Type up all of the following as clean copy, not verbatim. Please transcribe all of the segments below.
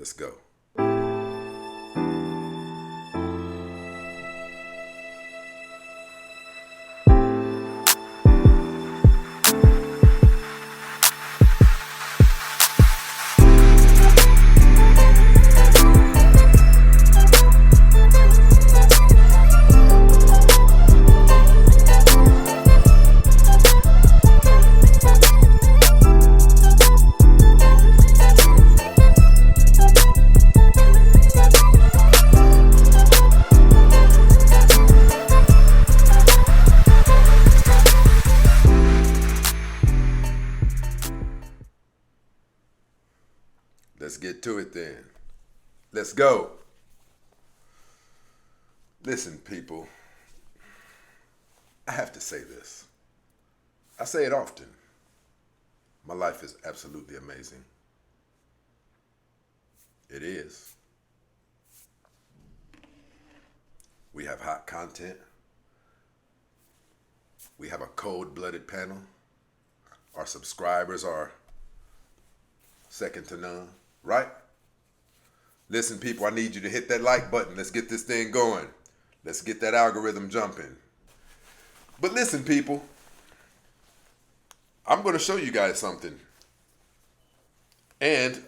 Let's go. Let's get to it then. Let's go. Listen, people, I have to say this. I say it often. My life is absolutely amazing. It is. We have hot content. We have a cold-blooded panel. Our subscribers are second to none, right? Listen, people, I need you to hit that like button. Let's get this thing going. Let's get that algorithm jumping. But listen, people, I'm going to show you guys something. And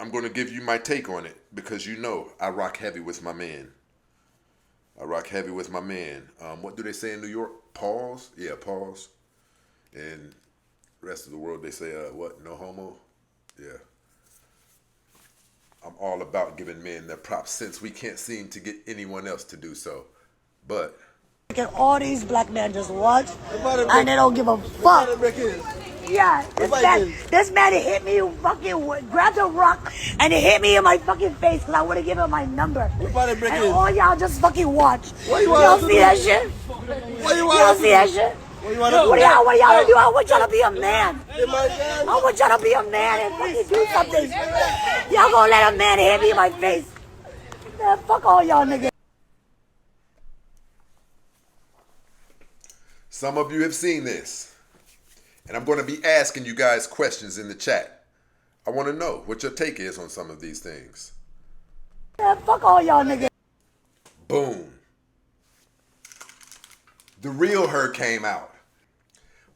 I'm going to give you my take on it because you know I rock heavy with my man. I rock heavy with my man. What do they say in New York? Pause? Yeah, pause. And the rest of the world, they say, what? No homo? Yeah. I'm all about giving men their props since we can't seem to get anyone else to do so. But all these black men just watch and they don't give a fuck. Yeah, this man hit me, fucking grabbed a rock and he hit me in my fucking face because I would have given him my number. And all y'all just fucking watch. Y'all see that shit? Y'all see that shit? What y'all do? I want y'all to be a man. I want y'all to be a man and fucking do something. Y'all gonna let a man hit me in my face? Man, fuck all y'all niggas. some of you have seen this. And I'm going to be asking you guys questions in the chat. I want to know what your take is on some of these things. Man, fuck all y'all niggas. Boom. The real her came out.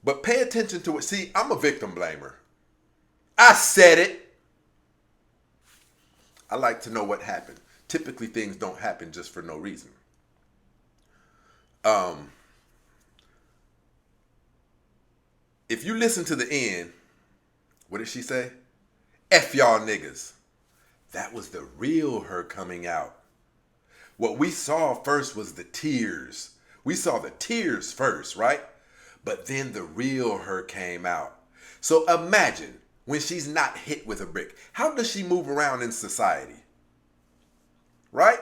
But pay attention to it. See, I'm a victim blamer. I said it. I like to know what happened. Typically, things don't happen just for no reason. If you listen to the end, what did she say? F y'all niggas. That was the real her coming out. What we saw first was the tears. We saw the tears first, right? But then the real her came out. So imagine when she's not hit with a brick. How does she move around in society? Right?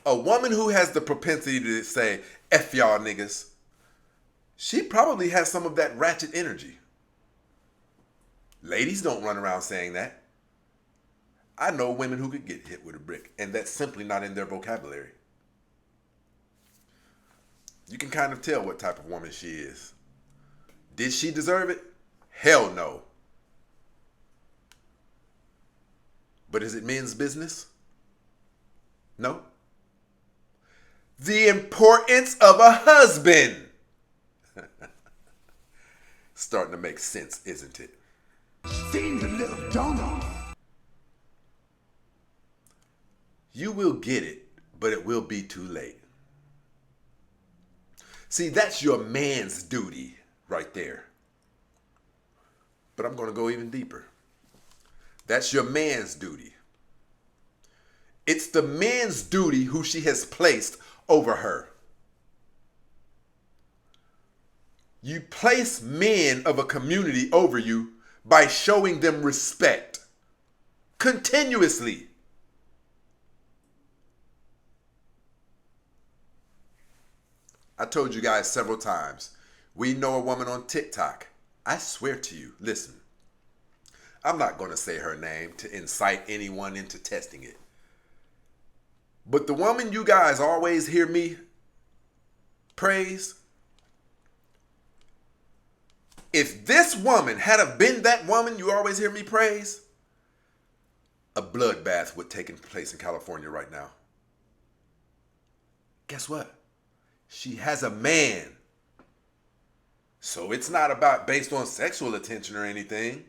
A woman who has the propensity to say, F y'all niggas, she probably has some of that ratchet energy. Ladies don't run around saying that. I know women who could get hit with a brick, and that's simply not in their vocabulary. You can kind of tell what type of woman she is. Did she deserve it? Hell no. But is it men's business? No. The importance of a husband. Starting to make sense, isn't it? Seen the little donut. You will get it, but it will be too late. See, that's your man's duty right there. But I'm going to go even deeper. That's your man's duty. It's the man's duty who she has placed over her. You place men of a community over you by showing them respect continuously. I told you guys several times, we know a woman on TikTok. I swear to you, listen, I'm not going to say her name to incite anyone into testing it. But the woman you guys always hear me praise, if this woman had have been that woman you always hear me praise, a bloodbath would taking place in California right now. Guess what? She has a man. So it's not about based on sexual attention or anything.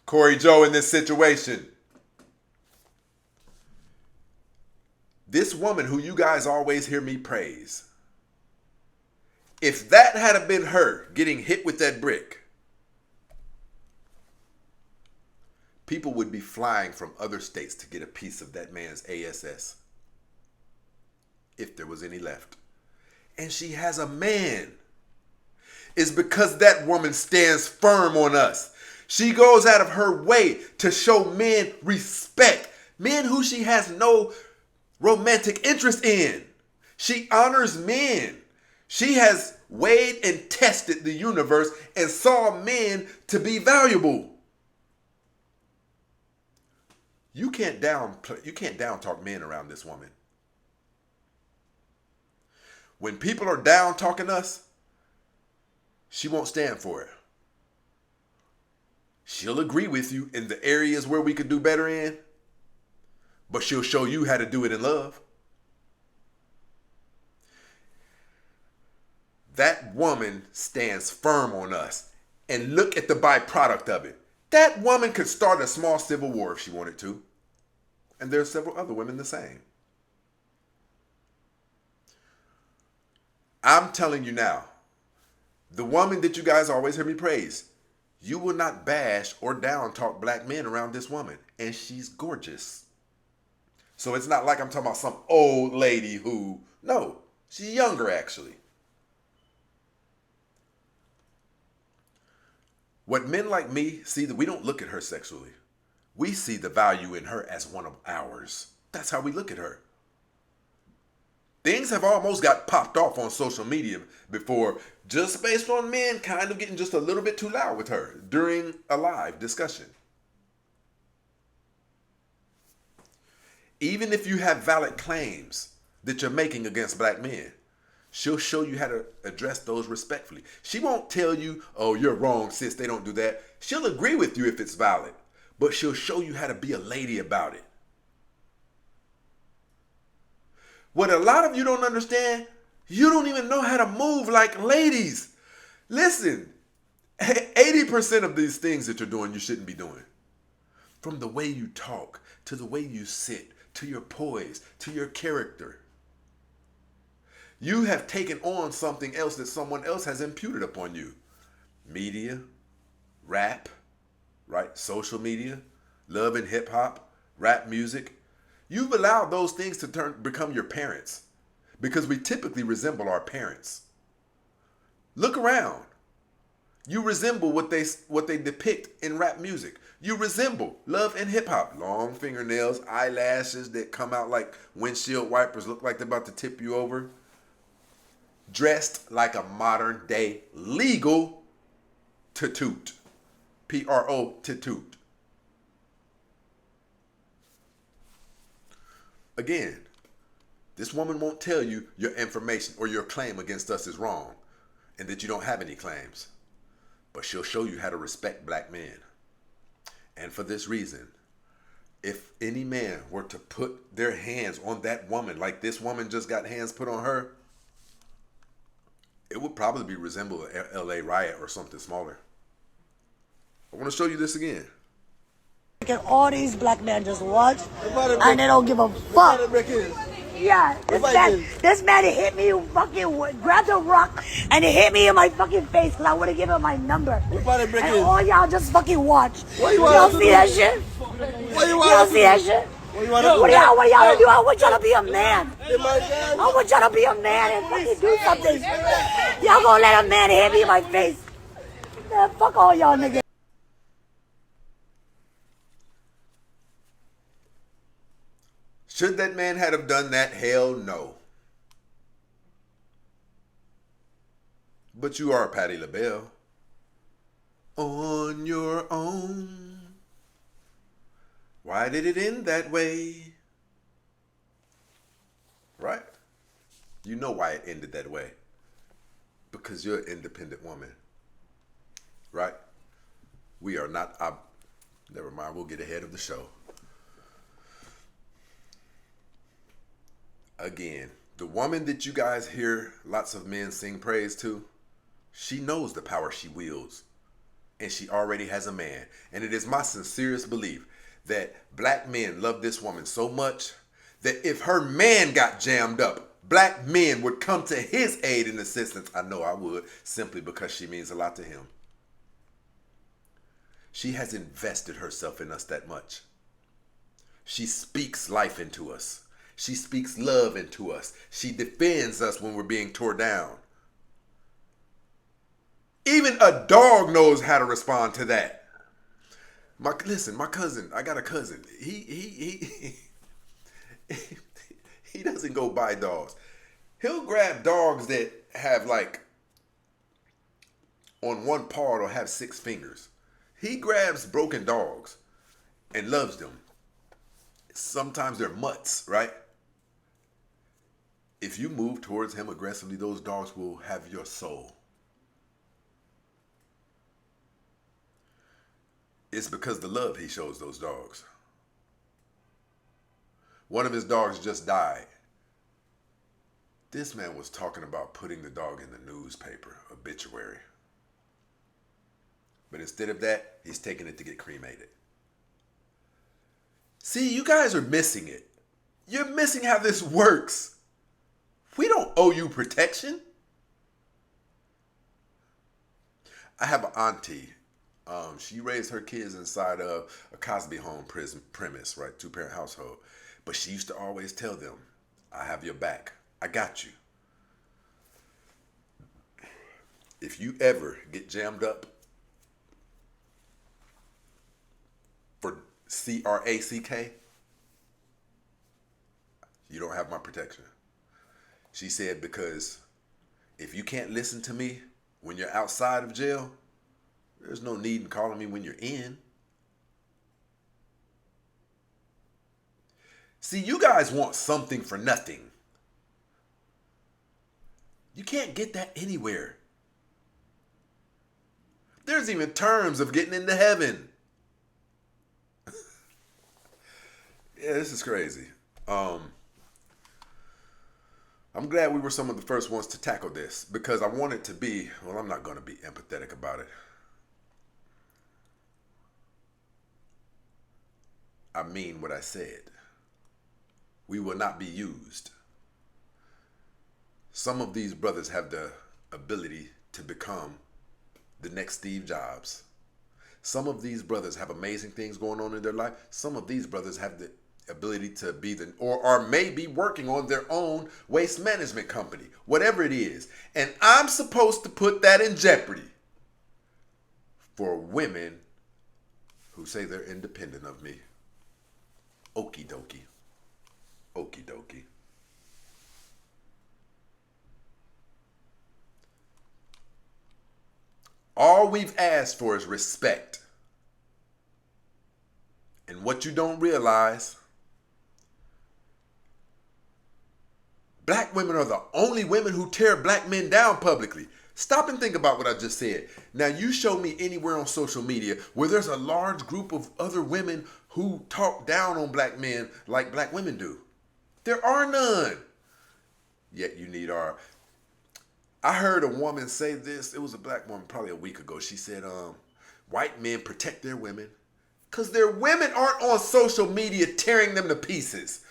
Corey Joe in this situation. This woman who you guys always hear me praise. If that had been her getting hit with that brick, people would be flying from other states to get a piece of that man's ASS. If there was any left. And she has a man. It's because that woman stands firm on us. She goes out of her way to show men respect. Men who she has no romantic interest in. She honors men. She has weighed and tested the universe and saw men to be valuable. You can't down talk men around this woman. When people are down talking us, she won't stand for it. She'll agree with you in the areas where we could do better in, but she'll show you how to do it in love. That woman stands firm on us. And look at the byproduct of it. That woman could start a small civil war if she wanted to. And there are several other women the same. I'm telling you now, the woman that you guys always hear me praise, you will not bash or down talk black men around this woman. And she's gorgeous. So it's not like I'm talking about some old lady who, no, she's younger actually. What men like me see, that we don't look at her sexually. We see the value in her as one of ours. That's how we look at her. Things have almost got popped off on social media before, just based on men kind of getting just a little bit too loud with her during a live discussion. Even if you have valid claims that you're making against black men, she'll show you how to address those respectfully. She won't tell you, oh, you're wrong, sis, they don't do that. She'll agree with you if it's valid, but she'll show you how to be a lady about it. What a lot of you don't understand, you don't even know how to move like ladies. Listen, 80% of these things that you're doing, you shouldn't be doing. From the way you talk, to the way you sit, to your poise, to your character. You have taken on something else that someone else has imputed upon you. Media, rap, right? Social media, love and hip hop, rap music. You've allowed those things to become your parents because we typically resemble our parents. Look around. You resemble what they depict in rap music. You resemble love and hip hop. Long fingernails, eyelashes that come out like windshield wipers, look like they're about to tip you over. Dressed like a modern day legal toot. P-R-O, toot. Again, this woman won't tell you your information or your claim against us is wrong and that you don't have any claims. But she'll show you how to respect black men. And for this reason, if any man were to put their hands on that woman like this woman just got hands put on her, it would probably resemble an LA riot or something smaller. I want to show you this again. All these black men just watch and they don't give a fuck. Yeah, this man hit me, fucking grabbed a rock and he hit me in my fucking face because I would have given him my number. And all y'all just fucking watch. Y'all see that shit? Y'all see that shit? What y'all do? I want y'all to be a man. I want y'all to be a man and fucking do something. Y'all gonna let a man hit me in my face? Man, fuck all y'all niggas. Should that man have done that? Hell no. But you are Patti LaBelle. On your own. Why did it end that way? Right? You know why it ended that way. Because you're an independent woman. Right? We are not... never mind, we'll get ahead of the show. Again, the woman that you guys hear lots of men sing praise to, she knows the power she wields. And she already has a man. And it is my sincerest belief that black men love this woman so much that if her man got jammed up, black men would come to his aid and assistance. I know I would, simply because she means a lot to him. She has invested herself in us that much. She speaks life into us. She speaks love into us. She defends us when we're being torn down. Even a dog knows how to respond to that. My cousin, I got a cousin. He doesn't go buy dogs. He'll grab dogs that have like on one paw it'll have 6 fingers. He grabs broken dogs and loves them. Sometimes they're mutts, right? If you move towards him aggressively, those dogs will have your soul. It's because the love he shows those dogs. One of his dogs just died. This man was talking about putting the dog in the newspaper, obituary. But instead of that, he's taking it to get cremated. See, you guys are missing it. You're missing how this works. We don't owe you protection. I have an auntie. She raised her kids inside of a Cosby home premise, right? 2-parent household. But she used to always tell them, I have your back. I got you. If you ever get jammed up for CRACK, you don't have my protection. She said, because if you can't listen to me when you're outside of jail, there's no need in calling me when you're in. See, you guys want something for nothing. You can't get that anywhere. There's even terms of getting into heaven. Yeah, this is crazy. I'm glad we were some of the first ones to tackle this because I want it to be, well, I'm not going to be empathetic about it. I mean what I said. We will not be used. Some of these brothers have the ability to become the next Steve Jobs. Some of these brothers have amazing things going on in their life. Some of these brothers have the ability to be or are maybe working on their own waste management company, whatever it is. And I'm supposed to put that in jeopardy for women who say they're independent of me. Okie dokie. Okie dokie. All we've asked for is respect. And what you don't realize, black women are the only women who tear black men down publicly. Stop and think about what I just said. Now, you show me anywhere on social media where there's a large group of other women who talk down on black men like black women do. There are none. Yet you need our... I heard a woman say this. It was a black woman probably a week ago. She said, white men protect their women because their women aren't on social media tearing them to pieces.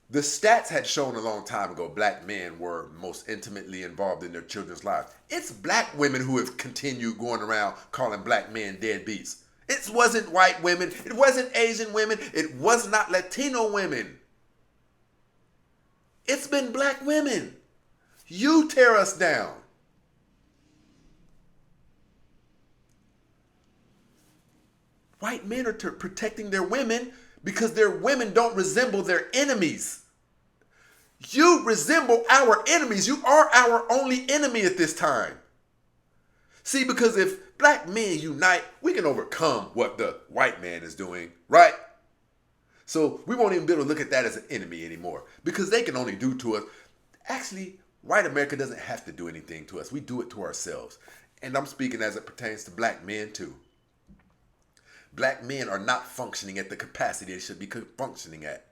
The stats had shown a long time ago black men were most intimately involved in their children's lives. It's black women who have continued going around calling black men deadbeats. It wasn't white women. It wasn't Asian women. It was not Latino women. It's been black women. You tear us down. White men are protecting their women because their women don't resemble their enemies. You resemble our enemies. You are our only enemy at this time. See, because if black men unite, we can overcome what the white man is doing, right? So we won't even be able to look at that as an enemy anymore because they can only do to us. Actually, white America doesn't have to do anything to us. We do it to ourselves. And I'm speaking as it pertains to black men too. Black men are not functioning at the capacity they should be functioning at.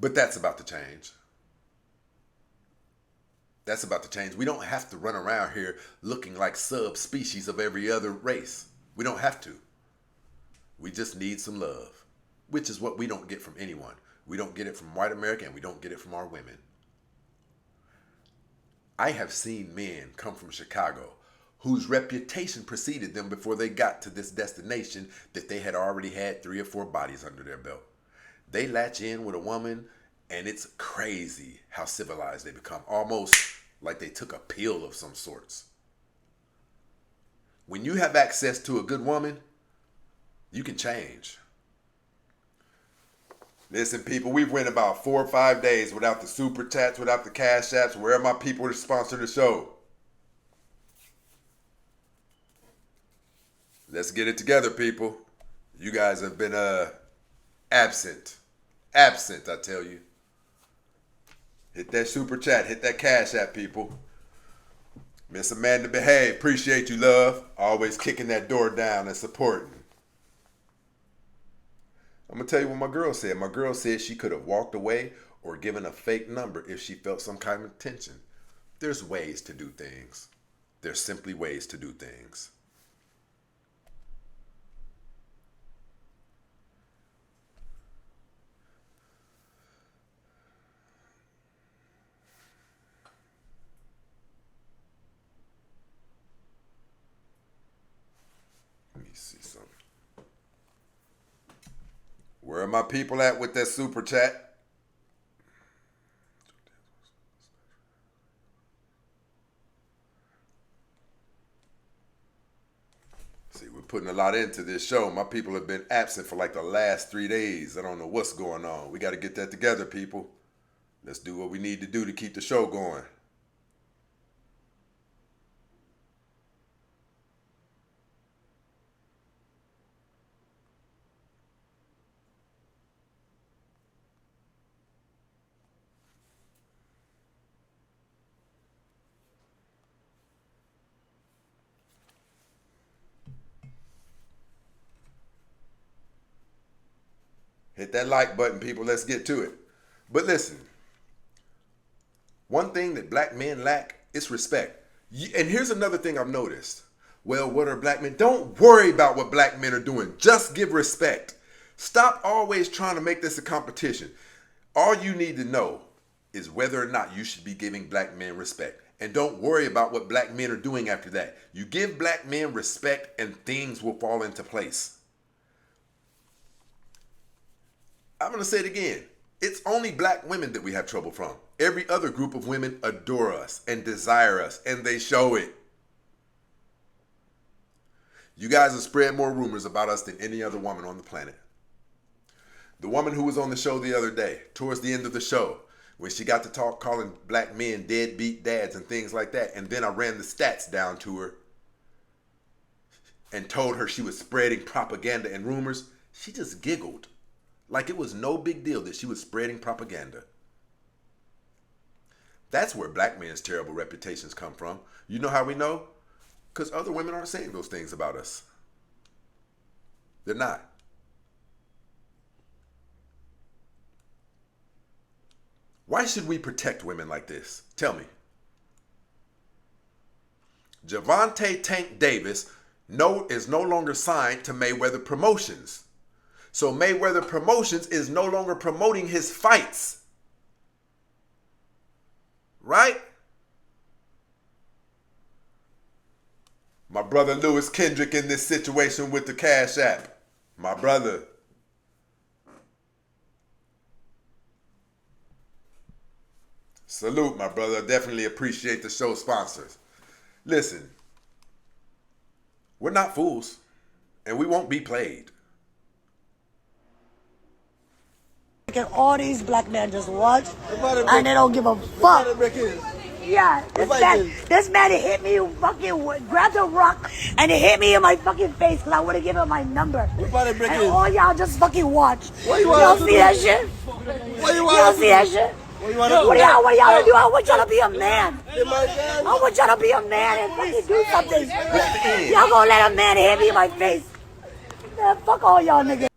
But that's about to change. That's about to change. We don't have to run around here looking like subspecies of every other race. We don't have to. We just need some love, which is what we don't get from anyone. We don't get it from white America, and we don't get it from our women. I have seen men come from Chicago whose reputation preceded them before they got to this destination that they had already had 3 or 4 bodies under their belt. They latch in with a woman, and it's crazy how civilized they become, almost like they took a pill of some sorts. When you have access to a good woman, you can change. Listen, people, we've went about 4 or 5 days without the super chats, without the cash apps. Where are my people to sponsor the show? Let's get it together, people. You guys have been absent. Absent, I tell you. Hit that super chat. Hit that cash app, people. Miss Amanda Behave. Appreciate you, love. Always kicking that door down and supporting. I'm going to tell you what my girl said. My girl said she could have walked away or given a fake number if she felt some kind of tension. There's ways to do things. There's simply ways to do things. Let me see something. Where are my people at with that super chat? See, we're putting a lot into this show. My people have been absent for like the last 3 days. I don't know what's going on. We got to get that together, people. Let's do what we need to do to keep the show going. Hit that like button, people. Let's get to it. But listen, one thing that black men lack is respect. And here's another thing I've noticed. Well, what are black men? Don't worry about what black men are doing. Just give respect. Stop always trying to make this a competition. All you need to know is whether or not you should be giving black men respect. And don't worry about what black men are doing after that. You give black men respect and things will fall into place. I'm going to say it again. It's only black women that we have trouble from. Every other group of women adore us and desire us, and they show it. You guys have spread more rumors about us than any other woman on the planet. The woman who was on the show the other day, towards the end of the show, when she got to talk calling black men deadbeat dads and things like that, and then I ran the stats down to her and told her she was spreading propaganda and rumors, she just giggled. Like it was no big deal that she was spreading propaganda. That's where black men's terrible reputations come from. You know how we know? Because other women aren't saying those things about us. They're not. Why should we protect women like this? Tell me. Gervonta Tank Davis is no longer signed to Mayweather Promotions. So Mayweather Promotions is no longer promoting his fights. Right? My brother Lewis Kendrick in this situation with the Cash App. My brother. Salute, my brother. I definitely appreciate the show sponsors. Listen, we're not fools, and we won't be played. All these black men just watch, and they don't give a fuck. Yeah, this man hit me, fucking grabbed a rock, and it hit me in my fucking face because I would have given him my number. And all y'all just fucking watch. Y'all see that shit? Y'all see that shit? What y'all do? I want y'all to be a man. I want y'all to be a man and fucking do something. Y'all gonna let a man hit me in my face? Man, fuck all y'all niggas.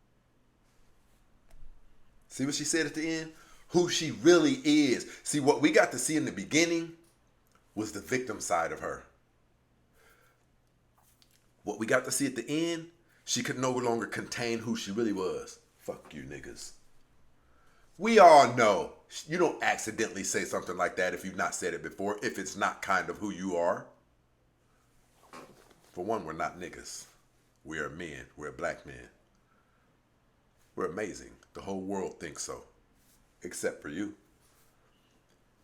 See what she said at the end? who she really is. See, what we got to see in the beginning was the victim side of her. What we got to see at the end, she could no longer contain who she really was. Fuck you niggas. We all know you don't accidentally say something like that if you've not said it before, if it's not kind of who you are. For one, we're not niggas. We are men. We're black men. We're amazing. The whole world thinks so. Except for you.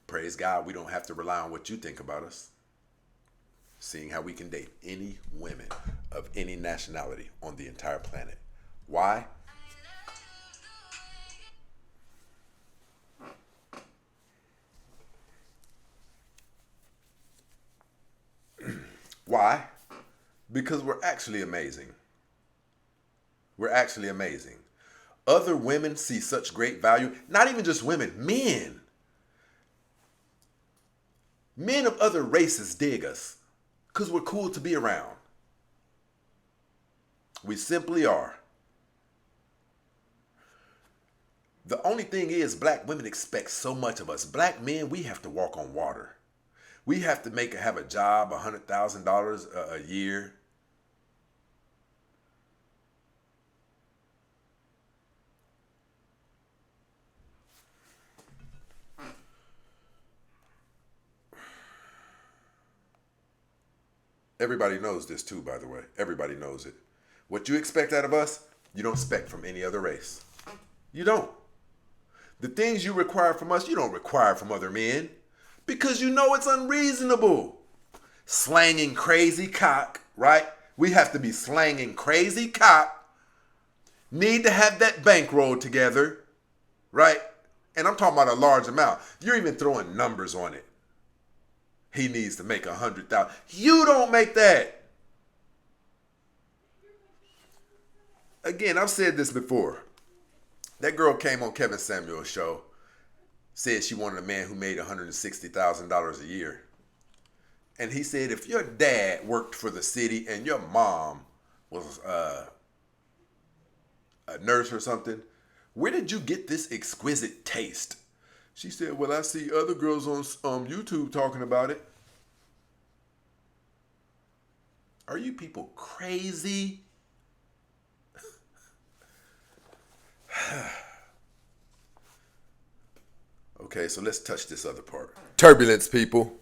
Praise God, we don't have to rely on what you think about us. Seeing how we can date any women of any nationality on the entire planet. Why? Why? Because we're actually amazing. We're actually amazing. Other women see such great value, not even just women, men. Men of other races dig us because we're cool to be around. We simply are. The only thing is, black women expect so much of us. Black men, we have to walk on water. We have to have a job, $100,000 a year. Everybody knows this too, by the way. Everybody knows it. What you expect out of us, you don't expect from any other race. You don't. The things you require from us, you don't require from other men because you know it's unreasonable. Slanging crazy cock, right? We have to be slanging crazy cock. Need to have that bankroll together, right? And I'm talking about a large amount. You're even throwing numbers on it. He needs to make 100,000. You don't make that. Again, I've said this before. That girl came on Kevin Samuel's show, said she wanted a man who made $160,000 a year. And he said, if your dad worked for the city and your mom was a nurse or something, where did you get this exquisite taste? She said, well, I see other girls on YouTube talking about it. Are you people crazy? Okay, so let's touch this other part. Turbulence, people.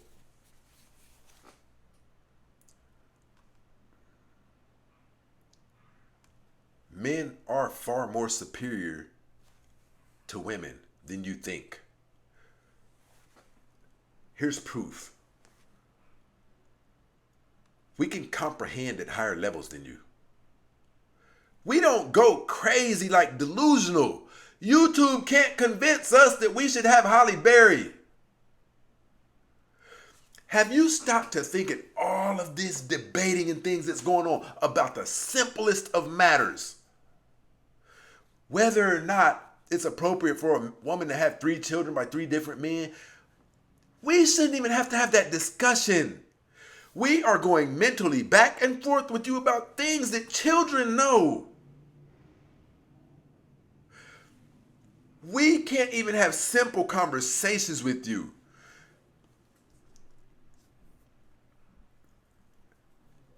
Men are far more superior to women than you think. Here's proof. We can comprehend at higher levels than you. We don't go crazy like delusional. YouTube can't convince us that we should have Halle Berry. Have you stopped to think at all of this debating and things that's going on about the simplest of matters? Whether or not it's appropriate for a woman to have 3 children by 3 different men, we shouldn't even have to have that discussion. We are going mentally back and forth with you about things that children know. We can't even have simple conversations with you.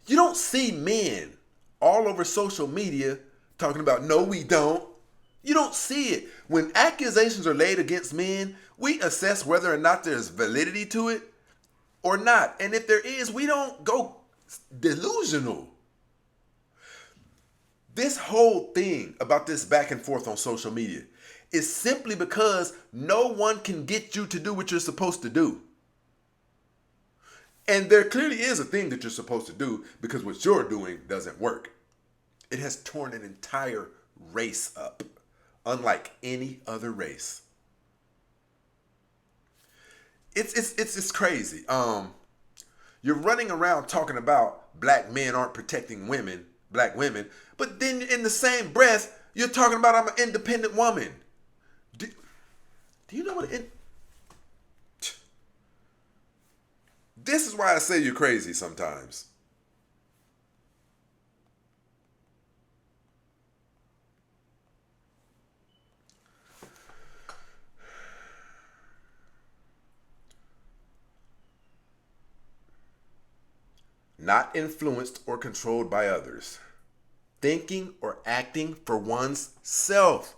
You don't see men all over social media talking about, no, we don't. You don't see it. When accusations are laid against men, we assess whether or not there's validity to it or not. And if there is, we don't go delusional. This whole thing about this back and forth on social media is simply because no one can get you to do what you're supposed to do. And there clearly is a thing that you're supposed to do because what you're doing doesn't work. It has torn an entire race up, unlike any other race. It's crazy. You're running around talking about black men aren't protecting women, black women, but then in the same breath, you're talking about I'm an independent woman. Do you know what this is why I say you're crazy sometimes. not influenced or controlled by others, thinking or acting for one's self.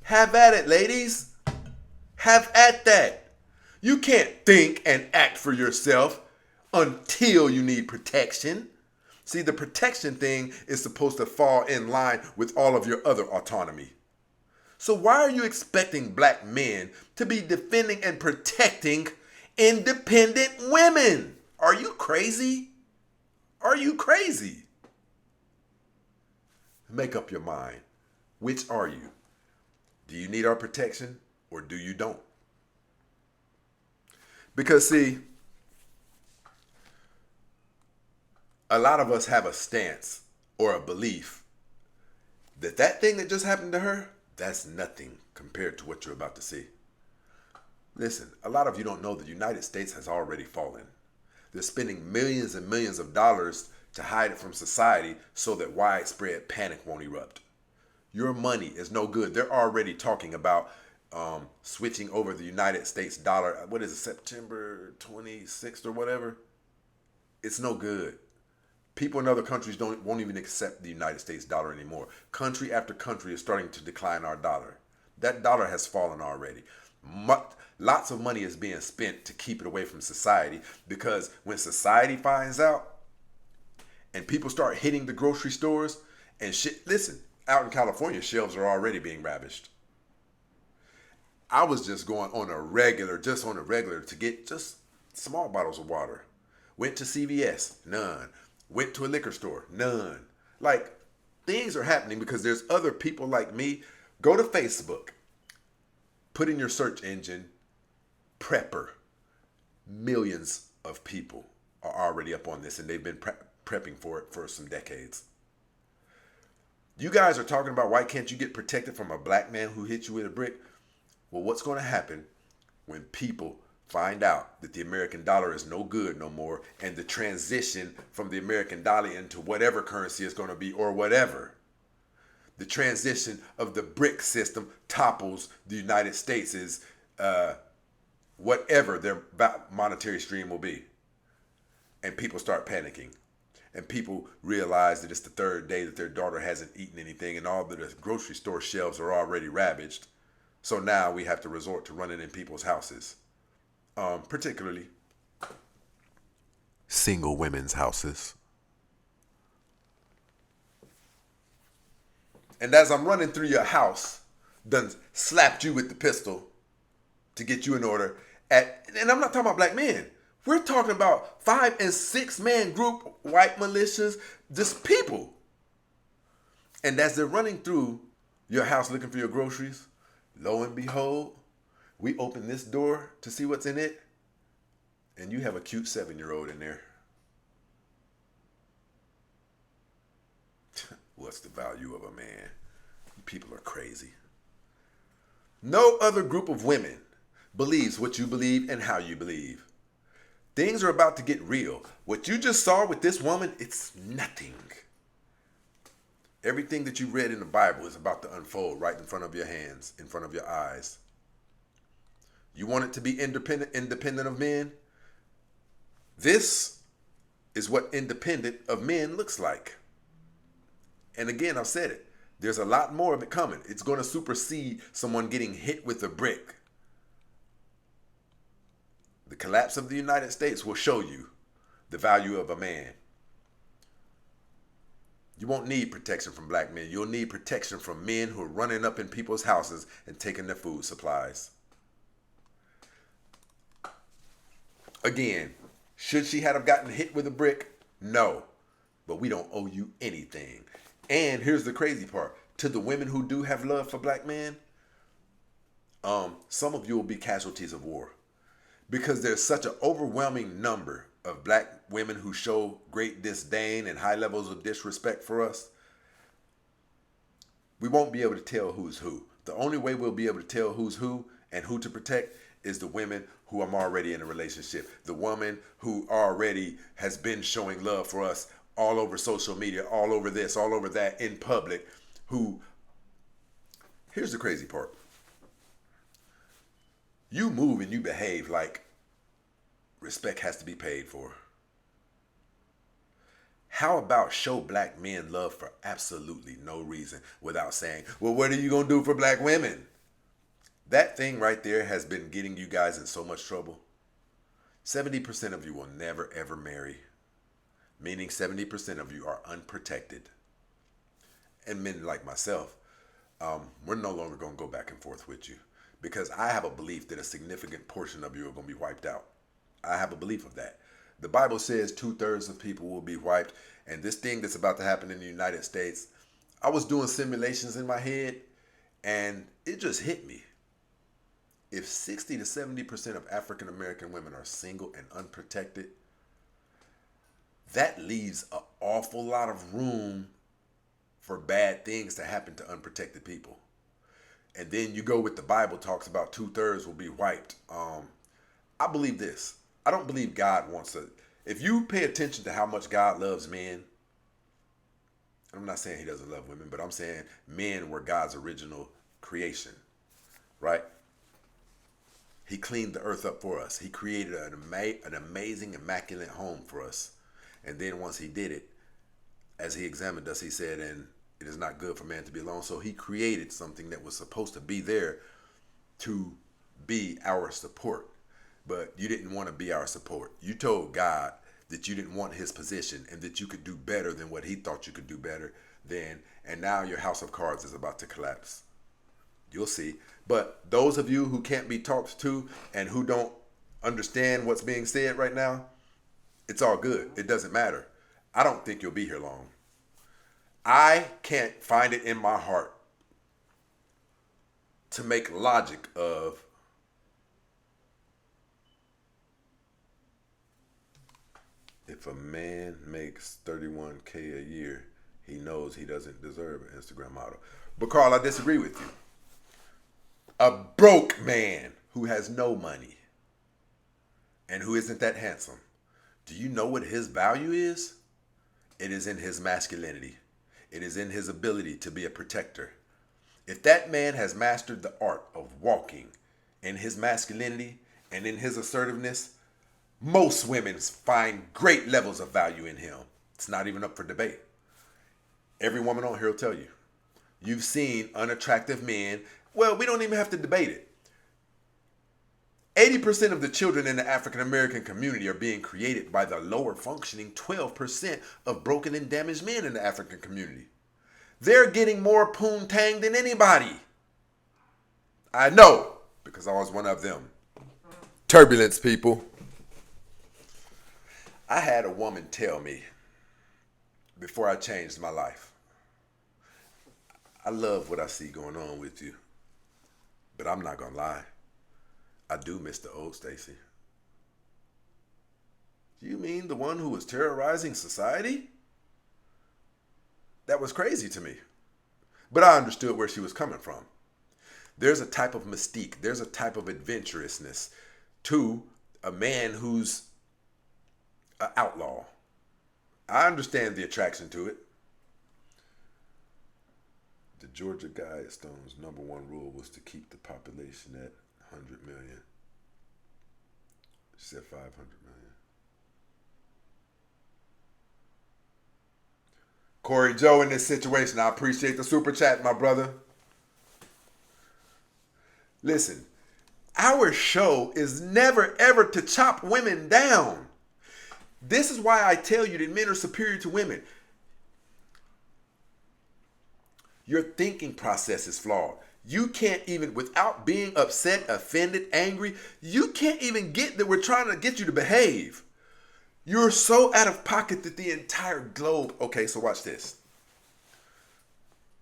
Have at it, ladies. Have at that. You can't think and act for yourself until you need protection. See, the protection thing is supposed to fall in line with all of your other autonomy. So why are you expecting black men to be defending and protecting independent women? Are you crazy? Are you crazy? Make up your mind. Which are you? Do you need our protection or do you don't? Because see, a lot of us have a stance or a belief that that thing that just happened to her, that's nothing compared to what you're about to see. Listen, a lot of you don't know the United States has already fallen. They're spending millions and millions of dollars to hide it from society so that widespread panic won't erupt. Your money is no good. They're already talking about switching over the United States dollar. What is it, September 26th or whatever? It's no good. People in other countries won't even accept the United States dollar anymore. Country after country is starting to decline our dollar. That dollar has fallen already. Lots of money is being spent to keep it away from society, because when society finds out and people start hitting the grocery stores and shit, listen, out in California, shelves are already being ravished. I was just going on a regular to get just small bottles of water. Went to CVS, none. Went to a liquor store, none. Like, things are happening because there's other people like me. Go to Facebook. Put in your search engine, prepper. Millions of people are already up on this, and they've been prepping for it for some decades. You guys are talking about why can't you get protected from a black man who hit you with a brick? Well, what's going to happen when people find out that the American dollar is no good no more, and the transition from the American dollar into whatever currency is going to be, or whatever, the transition of the brick system topples the United States' whatever their monetary stream will be, and people start panicking, and people realize that it's the third day that their daughter hasn't eaten anything, and all the grocery store shelves are already ravaged. So now we have to resort to running in people's houses. Particularly single women's houses. And as I'm running through your house, done slapped you with the pistol to get you in order. And I'm not talking about black men. We're talking about 5 and 6 man group, white militias, just people. And as they're running through your house looking for your groceries, lo and behold, we open this door to see what's in it, and you have a cute 7-year-old in there. What's the value of a man? People are crazy. No other group of women believes what you believe and how you believe. Things are about to get real. What you just saw with this woman, it's nothing. Everything that you read in the Bible is about to unfold right in front of your hands, in front of your eyes. You want it to be independent of men? This is what independent of men looks like. And again, I've said it. There's a lot more of it coming. It's going to supersede someone getting hit with a brick. The collapse of the United States will show you the value of a man. You won't need protection from black men. You'll need protection from men who are running up in people's houses and taking their food supplies. Again, should she have gotten hit with a brick? No. But we don't owe you anything. And here's the crazy part. To the women who do have love for black men, some of you will be casualties of war. Because there's such an overwhelming number of black women who show great disdain and high levels of disrespect for us. We won't be able to tell who's who. The only way we'll be able to tell who's who and who to protect is the women who I'm already in a relationship. The woman who already has been showing love for us all over social media, all over this, all over that, in public, who, here's the crazy part. You move and you behave like respect has to be paid for. How about show black men love for absolutely no reason without saying, well, what are you going to do for black women? That thing right there has been getting you guys in so much trouble. 70% of you will never ever marry, meaning 70% of you are unprotected. And men like myself, we're no longer going to go back and forth with you because I have a belief that a significant portion of you are going to be wiped out. I have a belief of that. The Bible says 2/3 of people will be wiped. And this thing that's about to happen in the United States, I was doing simulations in my head and it just hit me. If 60 to 70% of African American women are single and unprotected, that leaves an awful lot of room for bad things to happen to unprotected people. And then you go with the Bible talks about 2/3 will be wiped. I believe this. I don't believe God wants to. If you pay attention to how much God loves men, I'm not saying he doesn't love women, but I'm saying men were God's original creation, right? He cleaned the earth up for us. He created an amazing, immaculate home for us. And then once he did it, as he examined us, he said, and it is not good for man to be alone. So he created something that was supposed to be there to be our support. But you didn't want to be our support. You told God that you didn't want his position and that you could do better than what he thought you could do better than. And now your house of cards is about to collapse. You'll see. But those of you who can't be talked to and who don't understand what's being said right now, it's all good. It doesn't matter. I don't think you'll be here long. I can't find it in my heart to make logic of if a man makes $31K a year, he knows he doesn't deserve an Instagram model. But Carl, I disagree with you. A broke man who has no money and who isn't that handsome, do you know what his value is? It is in his masculinity. It is in his ability to be a protector. If that man has mastered the art of walking in his masculinity and in his assertiveness, most women find great levels of value in him. It's not even up for debate. Every woman on here will tell you. You've seen unattractive men. Well, we don't even have to debate it. 80% of the children in the African American community are being created by the lower functioning 12% of broken and damaged men in the African community. They're getting more poontang than anybody. I know, because I was one of them. Turbulence, people. I had a woman tell me before I changed my life, I love what I see going on with you, but I'm not going to lie. I do miss the old Stacy. You mean the one who was terrorizing society? That was crazy to me. But I understood where she was coming from. There's a type of mystique, there's a type of adventurousness to a man who's an outlaw. I understand the attraction to it. The Georgia Guidestone's #1 rule was to keep the population at 100 million. She said 500 million. Corey Joe, in this situation, I appreciate the super chat, my brother. Listen, our show is never ever to chop women down. This is why I tell you that men are superior to women. Your thinking process is flawed. You can't even, without being upset, offended, angry, you can't even get that we're trying to get you to behave. You're so out of pocket that the entire globe. Okay, so watch this.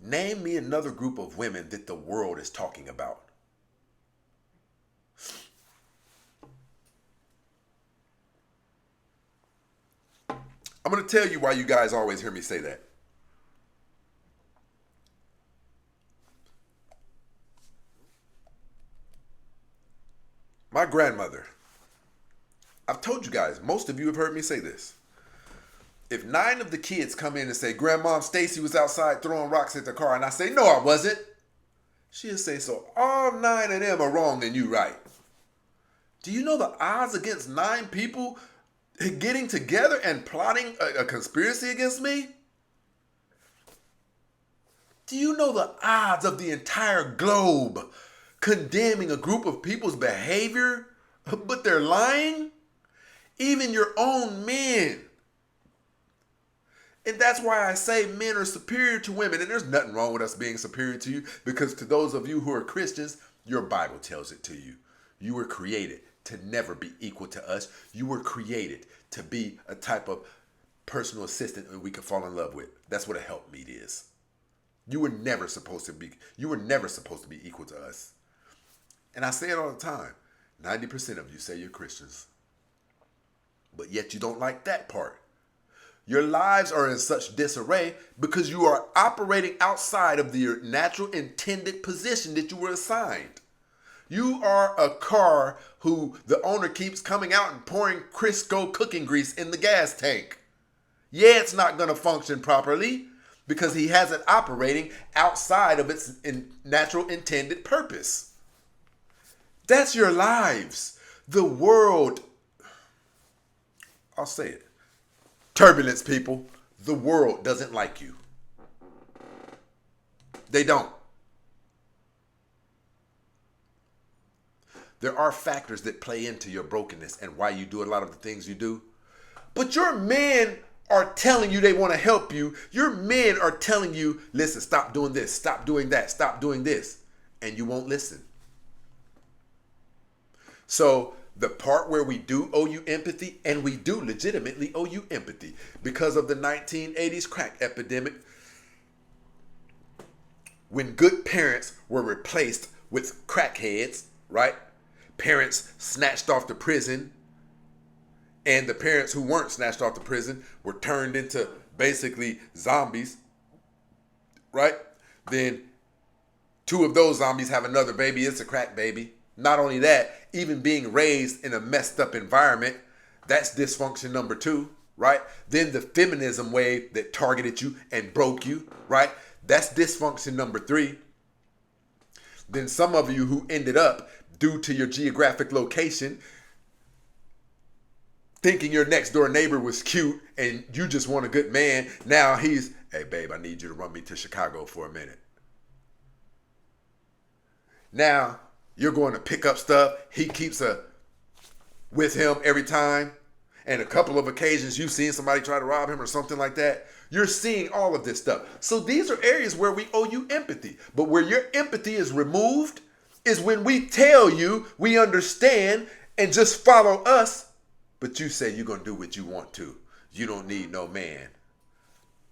Name me another group of women that the world is talking about. I'm going to tell you why you guys always hear me say that. My grandmother, I've told you guys, most of you have heard me say this. If 9 of the kids come in and say, Grandma, Stacy was outside throwing rocks at the car, and I say, no, I wasn't, she'll say, so all 9 of them are wrong and you right. Do you know the odds against 9 people getting together and plotting a conspiracy against me? Do you know the odds of the entire globe condemning a group of people's behavior, but they're lying? Even your own men. And that's why I say men are superior to women. And there's nothing wrong with us being superior to you, because to those of you who are Christians, your Bible tells it to you. You were created to never be equal to us. You were created to be a type of personal assistant that we could fall in love with. That's what a helpmeet is. You were never supposed to be equal to us. And I say it all the time. 90% of you say you're Christians. But yet you don't like that part. Your lives are in such disarray because you are operating outside of your natural intended position that you were assigned. You are a car who the owner keeps coming out and pouring Crisco cooking grease in the gas tank. Yeah, it's not going to function properly because he has it operating outside of its natural intended purpose. That's your lives. The world, I'll say it. Turbulence, people. The world doesn't like you. They don't. There are factors that play into your brokenness and why you do a lot of the things you do. But your men are telling you they want to help you. Your men are telling you, listen, stop doing this, stop doing that, stop doing this. And you won't listen. So the part where we do owe you empathy, and we do legitimately owe you empathy because of the 1980s crack epidemic, when good parents were replaced with crackheads, right? Parents snatched off to prison, and the parents who weren't snatched off to prison were turned into basically zombies, right? Then two of those zombies have another baby. It's a crack baby. Not only that, even being raised in a messed up environment, that's dysfunction number 2, right? Then the feminism wave that targeted you and broke you, right? That's dysfunction number 3. Then some of you who ended up, due to your geographic location, thinking your next door neighbor was cute and you just want a good man. Now he's, hey babe, I need you to run me to Chicago for a minute. Now you're going to pick up stuff. He keeps with him every time. And a couple of occasions you've seen somebody try to rob him or something like that. You're seeing all of this stuff. So these are areas where we owe you empathy. But where your empathy is removed is when we tell you we understand and just follow us. But you say you're going to do what you want to. You don't need no man.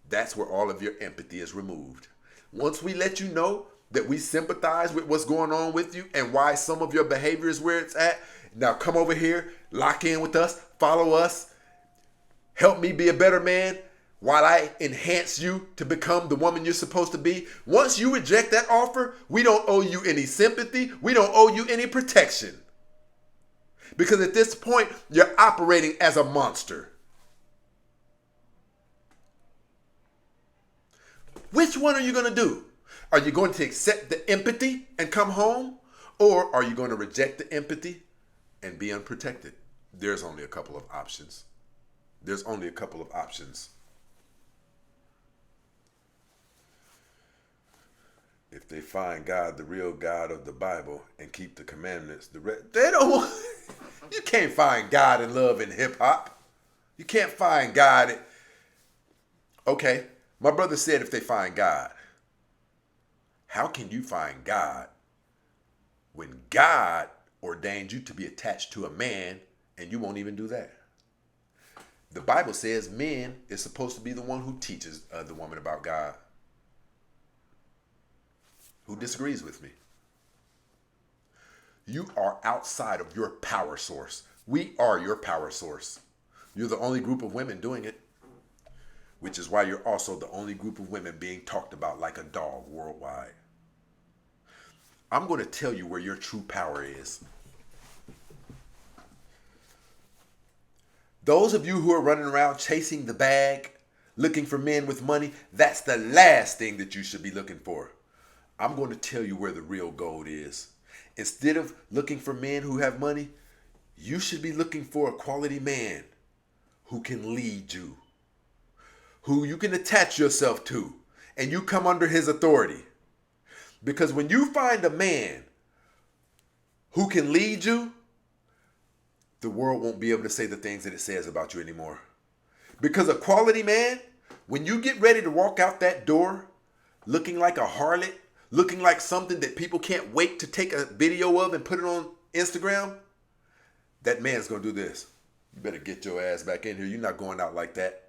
That's where all of your empathy is removed. Once we let you know that we sympathize with what's going on with you and why some of your behavior is where it's at, now come over here, lock in with us, follow us, help me be a better man while I enhance you to become the woman you're supposed to be. Once you reject that offer, we don't owe you any sympathy. We don't owe you any protection. Because at this point, you're operating as a monster. Which one are you going to do? Are you going to accept the empathy and come home? Or are you going to reject the empathy and be unprotected? There's only a couple of options. There's only a couple of options. If they find God, the real God of the Bible, and keep the commandments, they don't want, you can't find God and love in hip hop. You can't find God. Okay, my brother said if they find God. How can you find God when God ordained you to be attached to a man and you won't even do that? The Bible says men is supposed to be the one who teaches the woman about God. Who disagrees with me? You are outside of your power source. We are your power source. You're the only group of women doing it, which is why you're also the only group of women being talked about like a dog worldwide. I'm going to tell you where your true power is. Those of you who are running around chasing the bag, looking for men with money, that's the last thing that you should be looking for. I'm going to tell you where the real gold is. Instead of looking for men who have money, you should be looking for a quality man who can lead you, who you can attach yourself to, and you come under his authority. Because when you find a man who can lead you, the world won't be able to say the things that it says about you anymore. Because a quality man, when you get ready to walk out that door looking like a harlot, looking like something that people can't wait to take a video of and put it on Instagram, that man's going to do this. You better get your ass back in here. You're not going out like that.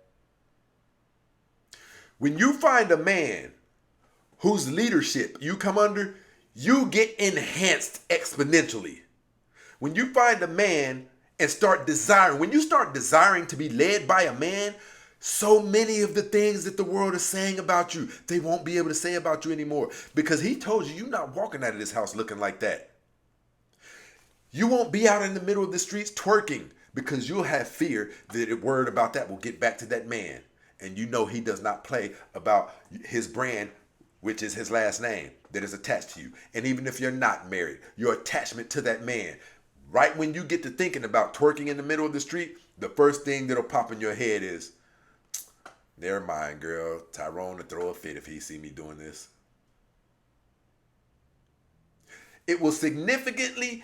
When you find a man whose leadership you come under, you get enhanced exponentially. When you find a man and start desiring, when you start desiring to be led by a man, so many of the things that the world is saying about you, they won't be able to say about you anymore, because he told you you're not walking out of this house looking like that. You won't be out in the middle of the streets twerking, because you'll have fear that a word about that will get back to that man. And you know he does not play about his brand, which is his last name, that is attached to you. And even if you're not married, your attachment to that man, right when you get to thinking about twerking in the middle of the street, the first thing that'll pop in your head is, never mind, girl. Tyrone will throw a fit if he see me doing this. It will significantly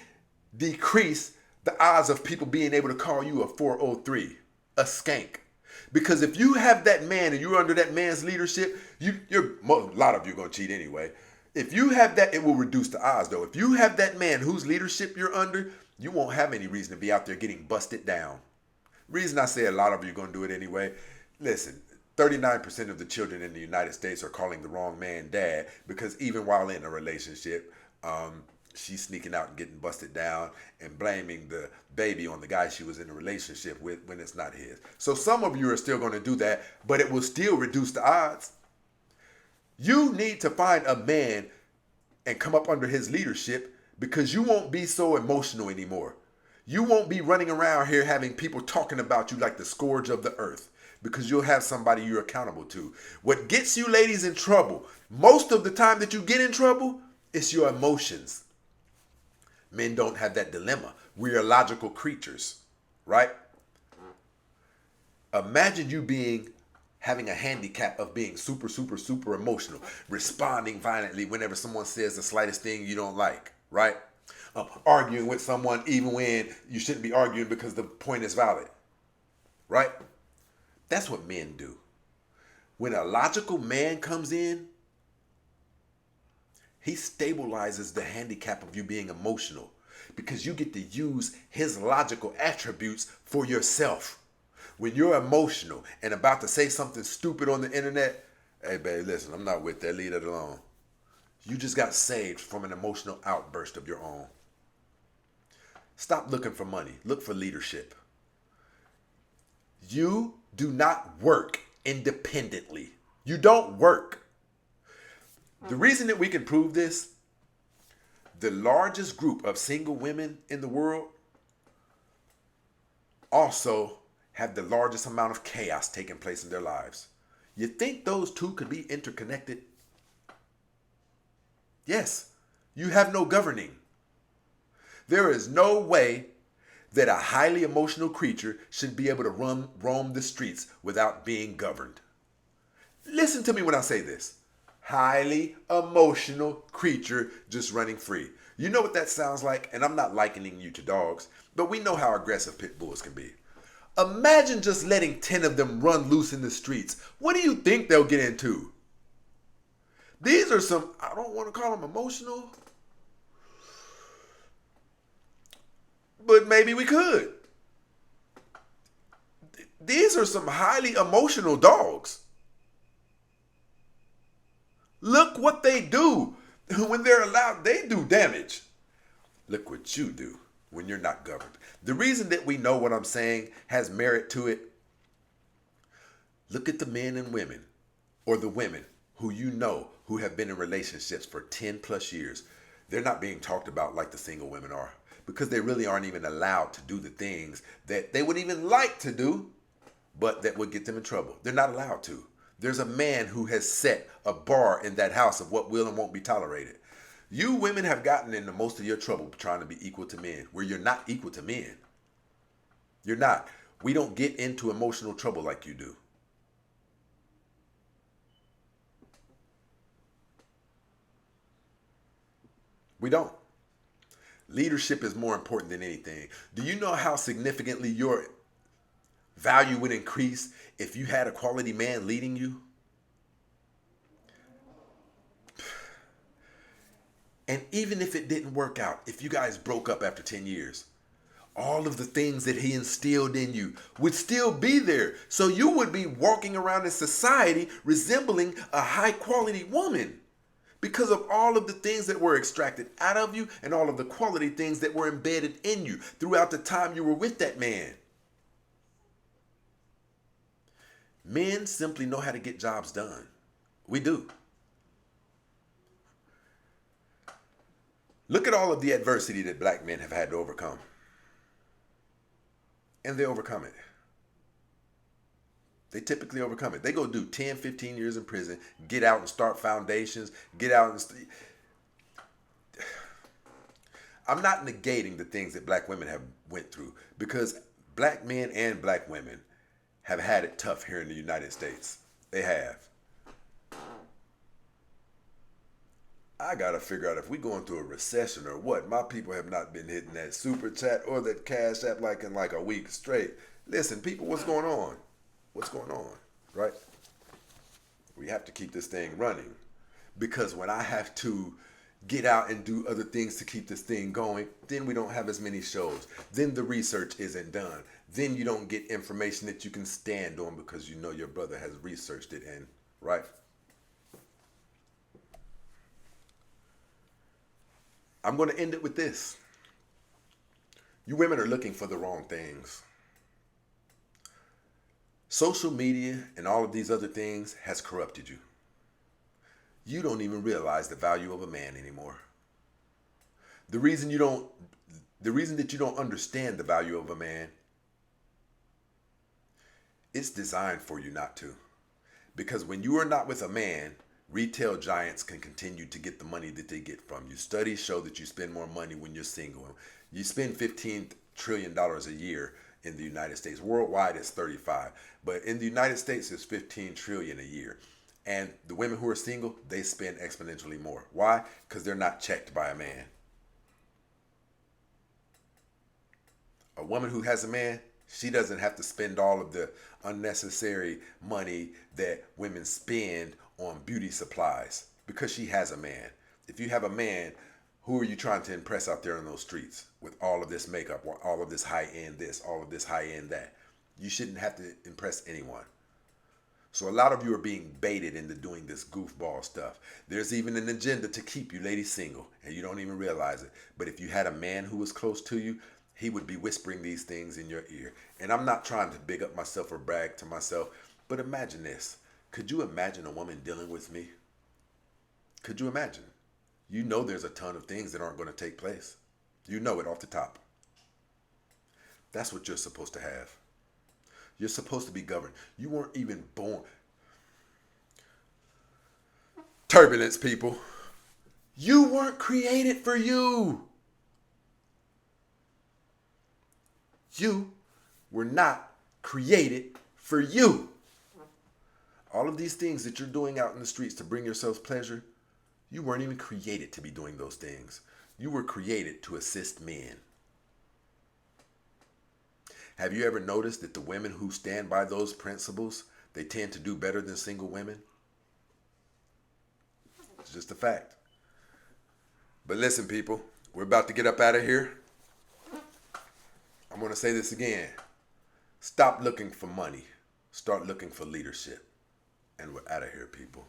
decrease the odds of people being able to call you a 403, a skank. Because if you have that man and you're under that man's leadership, a lot of you are going to cheat anyway. If you have that, it will reduce the odds though. If you have that man whose leadership you're under, you won't have any reason to be out there getting busted down. Reason I say a lot of you are going to do it anyway. Listen, 39% of the children in the United States are calling the wrong man dad, because even while in a relationship, she's sneaking out and getting busted down and blaming the baby on the guy she was in a relationship with when it's not his. So some of you are still going to do that, but it will still reduce the odds. You need to find a man and come up under his leadership, because you won't be so emotional anymore. You won't be running around here having people talking about you like the scourge of the earth, because you'll have somebody you're accountable to. What gets you ladies in trouble, most of the time that you get in trouble, it's your emotions. Men don't have that dilemma. We are logical creatures, right? Imagine you having a handicap of being super, super, super emotional, responding violently whenever someone says the slightest thing you don't like, right? Arguing with someone even when you shouldn't be arguing because the point is valid, right? That's what men do. When a logical man comes in, he stabilizes the handicap of you being emotional, because you get to use his logical attributes for yourself. When you're emotional and about to say something stupid on the internet, hey babe, listen, I'm not with that, leave that alone. You just got saved from an emotional outburst of your own. Stop looking for money, look for leadership. You do not work independently. You don't work. The reason that we can prove this, the largest group of single women in the world also have the largest amount of chaos taking place in their lives. You think those two could be interconnected? Yes, you have no governing. There is no way that a highly emotional creature should be able to roam the streets without being governed. Listen to me when I say this. Highly emotional creature just running free. You know what that sounds like? And I'm not likening you to dogs, but we know how aggressive pit bulls can be. Imagine just letting 10 of them run loose in the streets. What do you think they'll get into? These are some, I don't want to call them emotional, but maybe we could. These are some highly emotional dogs. Look what they do. When they're allowed, they do damage. Look what you do when you're not governed. The reason that we know what I'm saying has merit to it. Look at the men and women, or the women who you know who have been in relationships for 10 plus years. They're not being talked about like the single women are, because they really aren't even allowed to do the things that they would even like to do, but that would get them in trouble. They're not allowed to. There's a man who has set a bar in that house of what will and won't be tolerated. You women have gotten into most of your trouble trying to be equal to men, where you're not equal to men. You're not. We don't get into emotional trouble like you do. We don't. Leadership is more important than anything. Do you know how significantly your value would increase if you had a quality man leading you? And even if it didn't work out, if you guys broke up after 10 years, all of the things that he instilled in you would still be there. So you would be walking around in society resembling a high quality woman because of all of the things that were extracted out of you and all of the quality things that were embedded in you throughout the time you were with that man. Men simply know how to get jobs done. We do. Look at all of the adversity that black men have had to overcome. And they overcome it. They typically overcome it. They go do 10, 15 years in prison, get out and start foundations, get out and... I'm not negating the things that black women have went through, because black men and black women have had it tough here in the United States. They have. I gotta figure out if we going through a recession or what. My people have not been hitting that super chat or that cash app like in like a week straight. Listen, people, what's going on? What's going on, right? We have to keep this thing running, because when I have to get out and do other things to keep this thing going, then we don't have as many shows. Then the research isn't done. Then you don't get information that you can stand on because you know your brother has researched it, and right? I'm going to end it with this. You women are looking for the wrong things. Social media and all of these other things has corrupted you. You don't even realize the value of a man anymore. The reason that you don't understand the value of a man, it's designed for you not to. Because when you are not with a man, retail giants can continue to get the money that they get from you. Studies show that you spend more money when you're single. You spend $15 trillion a year in the United States. Worldwide, it's 35. But in the United States, it's 15 trillion a year. And the women who are single, they spend exponentially more. Why? Because they're not checked by a man. A woman who has a man, she doesn't have to spend all of the unnecessary money that women spend on beauty supplies because she has a man. If you have a man, who are you trying to impress out there in those streets with all of this makeup, all of this high-end this, all of this high-end that? You shouldn't have to impress anyone. So a lot of you are being baited into doing this goofball stuff. There's even an agenda to keep you ladies single, and you don't even realize it. But if you had a man who was close to you, he would be whispering these things in your ear. And I'm not trying to big up myself or brag to myself, but imagine this. Could you imagine a woman dealing with me? Could you imagine? You know there's a ton of things that aren't going to take place. You know it off the top. That's what you're supposed to have. You're supposed to be governed. You weren't even born. Turbulence, people. You weren't created for you. You were not created for you. All of these things that you're doing out in the streets to bring yourselves pleasure, you weren't even created to be doing those things. You were created to assist men. Have you ever noticed that the women who stand by those principles, they tend to do better than single women? It's just a fact. But listen, people, we're about to get up out of here. I'm going to say this again. Stop looking for money. Start looking for leadership. And we're out of here, people.